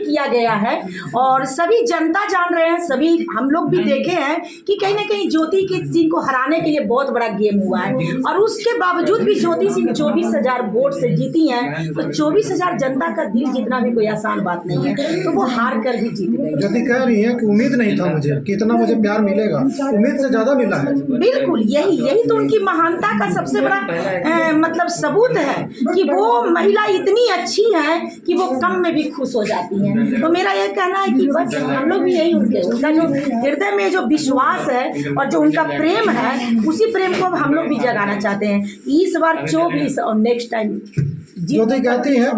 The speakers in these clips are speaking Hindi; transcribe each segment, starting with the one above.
किया गया है और सभी जनता जान रहे हैं, सभी हम लोग भी देखे हैं कि कहीं ना कहीं ज्योति सिंह को हराने के लिए बहुत बड़ा गेम हुआ है और उसके बावजूद भी ज्योति सिंह 24,000 वोट से जीती हैं। तो 24,000 जनता का दिल जीतना भी कोई आसान बात नहीं है, तो वो हार कर भी जीत गई। ज्योति कह रही है कि उम्मीद नहीं था मुझे कि इतना मुझे प्यार मिलेगा, उम्मीद से ज्यादा मिला है। बिल्कुल, यही तो उनकी महानता का सबसे बड़ा मतलब सबूत है कि वो महिला इतनी अच्छी है कि वो कम में भी खुश हो जाती हैं। तो मेरा यह कहना है कि बस हम लोग भी यही उनका जो हृदय में जो विश्वास है और जो उनका प्रेम है, उसी प्रेम को अब हम लोग भी जगाना चाहते हैं। इस बार 24 और नेक्स्ट टाइम ज्योति कहती है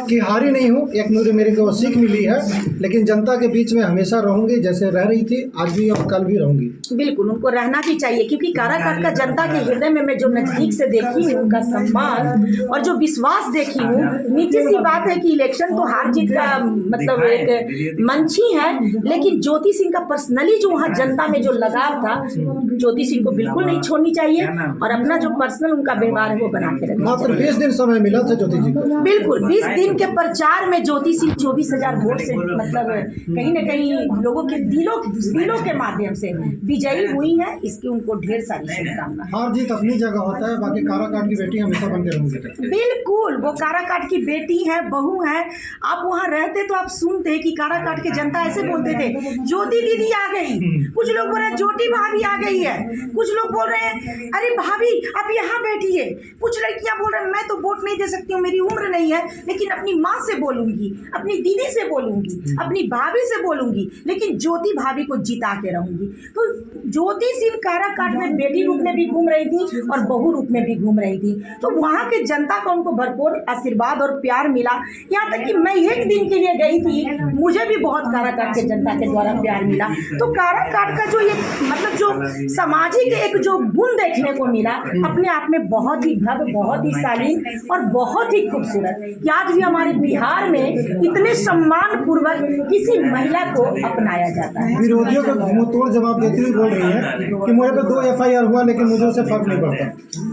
कि हारी नहीं हूँ, एक मुझे मेरे को सीख मिली है, लेकिन जनता के बीच में हमेशा रहूंगी जैसे रह रही थी, आज भी और कल भी रहूंगी। बिल्कुल, उनको रहना भी चाहिए क्योंकि काराकाट का जनता के हृदय में मैं जो नजदीक से देखी हूँ, उनका सम्मान और जो विश्वास देखी हूँ, नीचे सी बात है कि इलेक्शन तो हार जीत का मतलब एक मंच ही है, लेकिन ज्योति सिंह का पर्सनली जो वहाँ जनता में जो लगाव था, ज्योति सिंह को बिल्कुल नहीं छोड़नी चाहिए और अपना जो पर्सनल उनका व्यवहार है वो बना के रखना। मात्र 20 दिन समय मिला था ज्योति जी को। बिल्कुल, 20 दिन के प्रचार में ज्योति सिंह 24,000 वोट से मतलब कहीं न कहीं लोगों के दिलों के माध्यम से विजयी हुई है। इसकी उनको ढेर सारी शुभकामनाएं। हार जीत अपनी जगह होता है, बाकी काराकाट की बेटी हमेशा बन के रहूंगी। बिल्कुल, वो काराकाट की बेटी है, बहू है। आप वहाँ रहते तो आप सुनते कि काराकाट के जनता ऐसे बोलते थे, ज्योति दीदी आ गई, कुछ लोग बोल रहे ज्योति भाभी आ गई है, कुछ लोग बोल रहे हैं अरे भाभी आप यहाँ बैठिए, कुछ लड़कियाँ बोल रहे हैं मैं तो वोट नहीं दे सकती हूँ, मेरी उम्र नहीं है, लेकिन अपनी माँ से बोलूंगी, अपनी दीदी से बोलूंगी, अपनी भाभी से बोलूंगी, लेकिन ज्योति भाभी को जिता के रहूंगी। तो ज्योति सिंह काराकाट में बेटी रूप में भी घूम रही थी और बहू रूप में भी घूम रही थी, तो वहाँ के जनता का उनको भरपूर आशीर्वाद और प्यार मिला। यहाँ तक कि मैं एक दिन के लिए गई थी, मुझे भी बहुत काराकाट के जनता के द्वारा प्यार मिला। तो काराकाट का जो ये मतलब जो सामाजिक एक जो गुण देखने को मिला, अपने आप में बहुत ही भव्य, बहुत ही शालीन और बहुत ही खूबसूरत। आज भी हमारे बिहार में इतने सम्मान पूर्वक किसी महिला को अपनाया जाता है। विरोधियों को मुंह तोड़ जवाब देती हुई बोल रही है कि मुझे पे 2 FIR हुआ, लेकिन मुझे उससे फर्क नहीं पड़ता।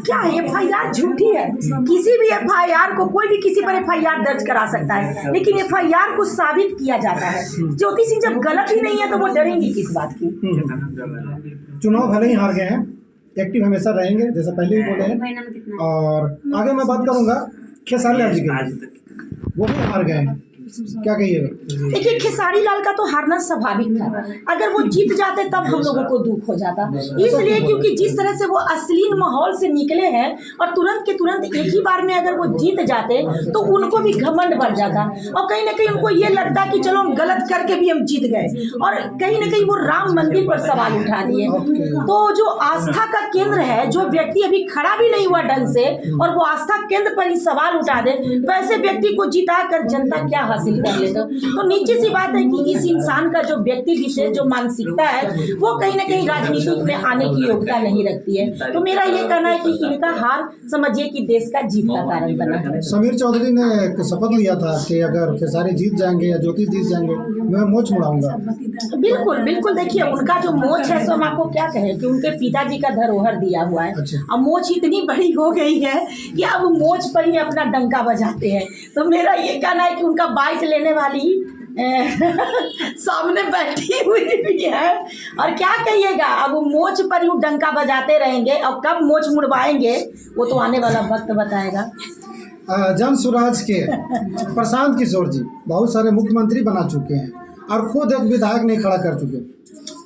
क्या FIR झूठी है? किसी भी FIR को कोई भी किसी पर FIR दर्ज करा सकता है, लेकिन FIR को साबित किया जाता है। ज्योति सिंह जब गलत ही नहीं है तो वो डरेंगी किस बात की? चुनाव भले ही हार गए हैं, एक्टिव हमेशा रहेंगे जैसा पहले भी बोले हैं। और आगे मैं बात करूंगा खेसारी लाल जी के, वो भी हार गए हैं, क्या कहिएगा? देखिए, खेसारी लाल का तो हारना स्वाभाविक था। अगर वो जीत जाते तब हम लोगों को दुख हो जाता, इसलिए क्योंकि जिस तरह से वो अश्लील माहौल से निकले हैं और तुरंत के तुरंत एक ही बार में अगर वो जीत जाते तो उनको भी घमंड बढ़ जाता और कहीं ना कहीं उनको ये लगता कि चलो हम गलत करके भी हम जीत गए, और कहीं ना कहीं वो राम मंदिर पर सवाल उठा दिए। तो जो आस्था का केंद्र है, जो व्यक्ति अभी खड़ा भी नहीं हुआ ढंग से और वो आस्था केंद्र पर ही सवाल उठा दे, वैसे व्यक्ति को जिता कर जनता क्या हासिल कर ले? तो नीचे सी बात है कि इस इंसान का जो व्यक्ति विशेष जो मानसिकता है वो कहीं ना कहीं राजनीति में आने की योग्यता नहीं रखती है। तो मेरा ये कहना है कि इनका हार समझिए कि देश का जीत का कारण बना है। समीर चौधरी ने एक शपथ लिया था कि अगर खेसारी जीत जाएंगे या ज्योति जीत जाएंगे मैं मोच मुड़ाऊंगा। बिल्कुल बिल्कुल, देखिए उनका जो मोच है सो हम आपको क्या कहें कि उनके पिताजी का धरोहर दिया हुआ है। अब मोच इतनी बड़ी हो गई है कि अब मोच पर ही अपना डंका बजाते हैं। तो मेरा ये कहना है कि उनका बाइक लेने वाली सामने बैठी हुई भी है, और क्या कहिएगा, अब मोच पर ही डंका बजाते रहेंगे। अब कब मोच मुड़वाएंगे वो तो आने वाला वक्त बताएगा। जन स्वराज के प्रशांत किशोर जी बहुत सारे मुख्यमंत्री बना चुके हैं और खुद एक विधायक नहीं खड़ा कर चुके।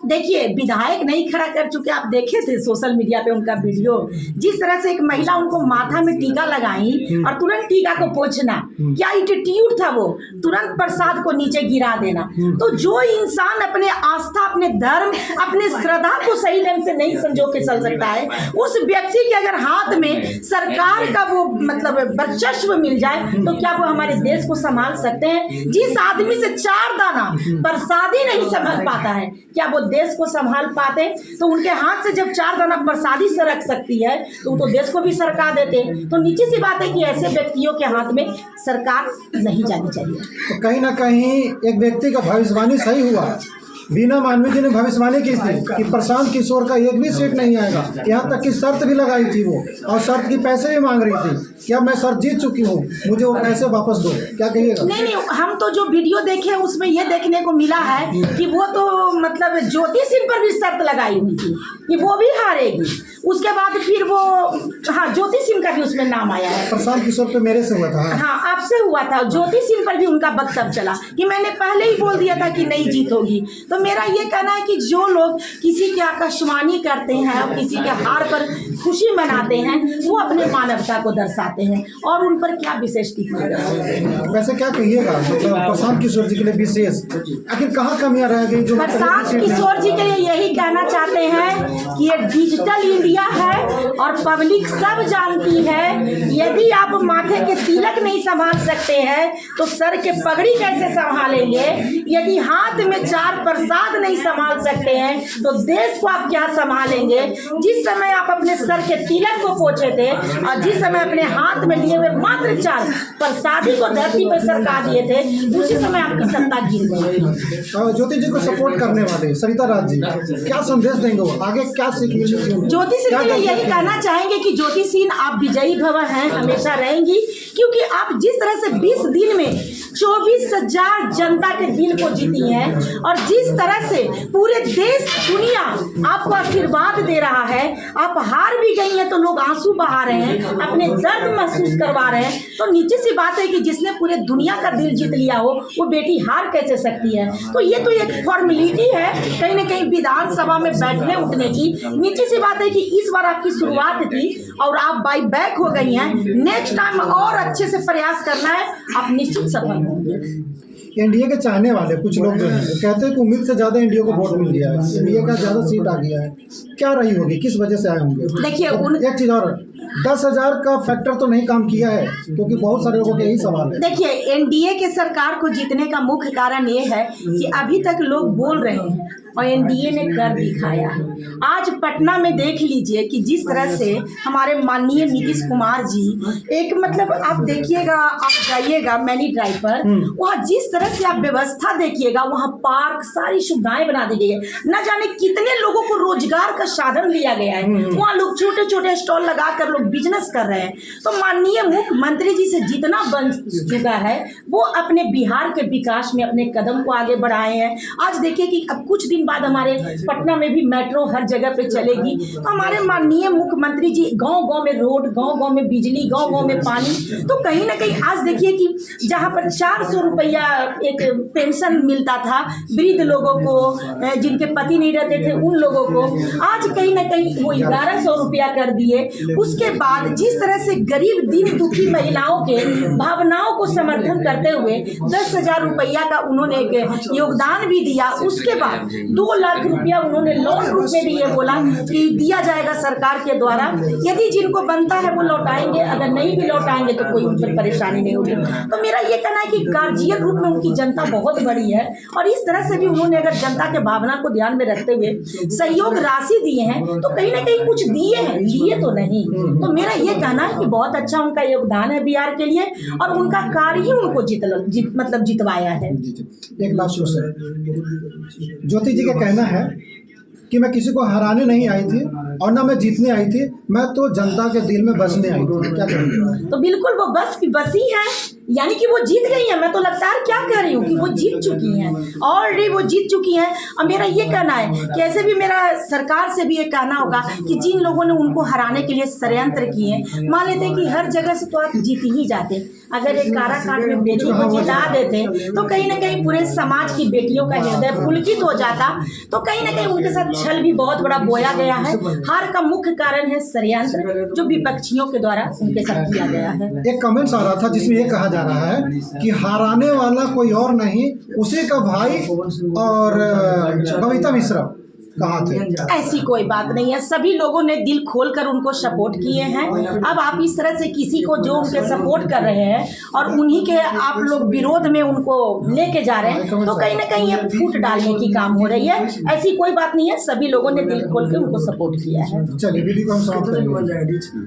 देखिए, विधायक नहीं खड़ा कर चुके, आप देखे थे सोशल मीडिया पे उनका वीडियो, जिस तरह से एक महिला उनको माथा में टीका लगाई और तुरंत टीका को पोंछना, क्या एटीट्यूड था वो, तुरंत प्रसाद को नीचे गिरा देना। तो जो इंसान अपने आस्था, अपने धर्म, अपने श्रद्धा को सही ढंग से नहीं संजो के चल सकता है, उस व्यक्ति के अगर हाथ में सरकार का वो मतलब वर्चस्व मिल जाए तो क्या वो हमारे देश को संभाल सकते हैं? जिस आदमी से 4 दाना प्रसादी नहीं संभाल पाता है, क्या वो देश को संभाल पाते? तो उनके हाथ से जब 4 दाना प्रसादी सरक सकती है तो वो तो देश को भी सरका देते। तो नीचे सी बात है कि ऐसे व्यक्तियों के हाथ में सरकार नहीं जानी चाहिए। तो कहीं ना कहीं एक व्यक्ति का भविष्यवाणी सही हुआ, बीना मानवी जी ने भविष्यवाणी की थी कि प्रशांत किशोर का एक भी सीट नहीं आएगा। यहाँ तक कि शर्त भी लगाई थी वो, और शर्त की पैसे भी मांग रही थी। क्या मैं शर्त जीत चुकी हूँ, मुझे वो पैसे वापस दो, क्या कहिएगा? नहीं, हम तो जो वीडियो देखे उसमें ये देखने को मिला है कि वो तो मतलब ज्योति सिंह पर भी शर्त लगाई हुई थी कि वो भी हारेगी। उसके बाद फिर वो, हाँ, ज्योति सिंह का भी उसमें नाम आया है। प्रशांत किशोर पे मेरे से हुआ था। हाँ, आपसे हुआ था। ज्योति सिंह पर भी उनका वक्तव्य चला कि मैंने पहले ही बोल दिया था कि नहीं जीत होगी। तो मेरा ये कहना है कि जो लोग किसी की आकाशवाणी करते हैं और किसी के हार पर खुशी मनाते हैं, वो अपने मानवता को दर्शाते हैं, और उन पर क्या विशेष टिप्पणी? वैसे क्या कहिएगा, मतलब प्रशांत किशोर जी के लिए विशेष आखिर कहाँ कमियां रह गई जो प्रशांत किशोर जी के लिए यही कहना चाहते हैं कि ये डिजिटल इंडिया है और पब्लिक सब जानती है। यदि आप माथे के तिलक नहीं संभाल सकते हैं तो सर के पगड़ी कैसे संभालेंगे? यदि हाथ में 4 प्रसाद नहीं संभाल सकते हैं तो देश को आप क्या संभालेंगे? जिस समय आप अपने सर के तिलक को पोंछे थे और जिस समय अपने हाथ में लिए हुए मात्र 4 प्रसादी को धरती पर सरका दिए थे, उसी समय आपकी सत्ता गिर गई। ज्योति जी को सपोर्ट करने वाले सरिता राज जी क्या संदेश देंगे, वो आगे क्या सीख मिलेगी? ज्योति सिंह के लिए यही कहना चाहेंगे कि ज्योति सिंह आप विजयी भव हैं, हमेशा रहेंगी, क्योंकि आप जिस तरह से 20 दिन में 24,000 जनता के दिल को जीती हैं और जिस तरह से पूरे देश दुनिया आपको आशीर्वाद दे रहा है, आप हार भी गई हैं तो लोग आंसू बहा रहे हैं, अपने दर्द महसूस करवा रहे हैं, तो नीचे सी बात है कि जिसने पूरे दुनिया का दिल जीत लिया हो वो बेटी हार कैसे सकती है? तो ये तो एक फॉर्मेलिटी है कहीं ना कहीं विधानसभा में बैठने उठने की। नीचे सी बात है कि इस बार आपकी शुरुआत थी और आप बाई बैक हो गई हैं। नेक्स्ट टाइम और अच्छे से प्रयास करना है, आप निश्चित सफल होंगे। एनडीए के चाहने वाले कुछ लोग जो हैं वो कहते हैं कि उम्मीद से ज़्यादा एनडीए को वोट मिल गया है, एनडीए का ज़्यादा सीट आ गया है, क्या रही होगी, किस वजह से आए होंगे? देखिए एक चीज़ और, 10,000 का फैक्टर तो नहीं काम किया है, क्योंकि बहुत सारे लोगों के यही सवाल है। देखिए, एनडीए के सरकार को जीतने का मुख्य कारण ये है कि अभी तक लोग बोल रहे हैं और एनडीए ने कर दिखाया है। आज पटना में देख लीजिए कि जिस तरह से हमारे माननीय नीतीश कुमार जी, एक मतलब आप देखिएगा, आप जाइएगा मैनी ड्राइव पर, वहाँ जिस तरह से आप व्यवस्था देखिएगा, वहाँ पार्क सारी सुविधाएं बना दी गई है। न जाने कितने लोगों को रोजगार का साधन दिया गया है। वहाँ लोग छोटे छोटे स्टॉल लगा कर लोग बिजनेस कर रहे हैं। तो माननीय मुख्यमंत्री जी से जितना बन चुका है वो अपने बिहार के विकास में अपने कदम को आगे बढ़ाए हैं। आज देखिए कि अब कुछ दिन बाद हमारे पटना में भी मेट्रो हर जगह पे चलेगी। तो हमारे माननीय मुख्यमंत्री जी गांव गांव में रोड, गांव गांव में बिजली, गांव गांव में पानी। तो कहीं ना कहीं आज देखिए कि जहां पर 400 रुपया एक पेंशन मिलता था वृद्ध लोगों को, जिनके पति नहीं रहते थे उन लोगों को, आज कहीं ना कहीं वो 1100 रुपया कर दिए। उसके बाद जिस तरह से गरीब दीन दुखी महिलाओं के भावनाओं को समर्थन करते हुए 10,000 रुपया का उन्होंने एक योगदान भी दिया। उसके बाद 2 लाख रुपया उन्होंने लोन रूप में भी ये बोला कि दिया जाएगा सरकार के द्वारा। यदि जिनको बनता है वो लौटाएंगे, अगर नहीं भी लौटाएंगे तो कोई उन पर परेशानी नहीं होगी। तो मेरा ये कहना है कि गार्जियन रूप में उनकी जनता बहुत बड़ी है और इस तरह से भी उन्होंने अगर जनता के भावना को ध्यान में रखते हुए सहयोग राशि दिए हैं तो कहीं ना कहीं कुछ दिए हैं, लिए तो नहीं। तो मेरा ये कहना है कि बहुत अच्छा उनका योगदान है बिहार के लिए और उनका कार्य ही उनको जितवाया है। एक लास्ट क्वेश्चन, ज्योति जी का कहना है कि मैं किसी को हराने नहीं आई थी और ना मैं जीतने आई थी, मैं तो जनता के दिल में बसने आई थी, क्या करेंगे? तो बिल्कुल वो बसी है, यानी कि वो जीत गई है। मैं तो लगातार क्या कह रही हूँ कि वो जीत चुकी हैं, ऑलरेडी वो जीत चुकी हैं। और मेरा ये कहना है कि ऐसे भी मेरा सरकार से भी ये कहना होगा कि जिन लोगों ने उनको हराने के लिए षड्यंत्र किए, मान लेते हैं कि हर जगह से तो आप जीत ही जाते, अगर एक काराकाट में बेटी को जिता देते तो कहीं ना कहीं पूरे समाज की बेटियों का हृदय पुलकित हो जाता। तो कहीं ना कहीं उनके साथ छल भी बहुत बड़ा बोया गया है। हार का मुख्य कारण है षड्यंत्र जो विपक्षियों के द्वारा उनके साथ किया गया है। एक कमेंट्स आ रहा था जिसमें ये कहा जा रहा है कि हराने वाला कोई और नहीं, उसी का भाई और बबीता मिश्रा कहाँ थे? ऐसी कोई बात नहीं है, सभी लोगों ने दिल खोलकर उनको सपोर्ट किए हैं। अब आप इस तरह से किसी को जो उनके सपोर्ट कर रहे हैं और उन्हीं के आप लोग विरोध में उनको लेके जा रहे हैं तो कहीं ना कहीं ये फूट डालने की काम हो रही है। ऐसी कोई बात नहीं है, सभी लोगों ने दिल खोल के उनको सपोर्ट किया है। चलिए वीडियो को हम समाप्त करेंगे।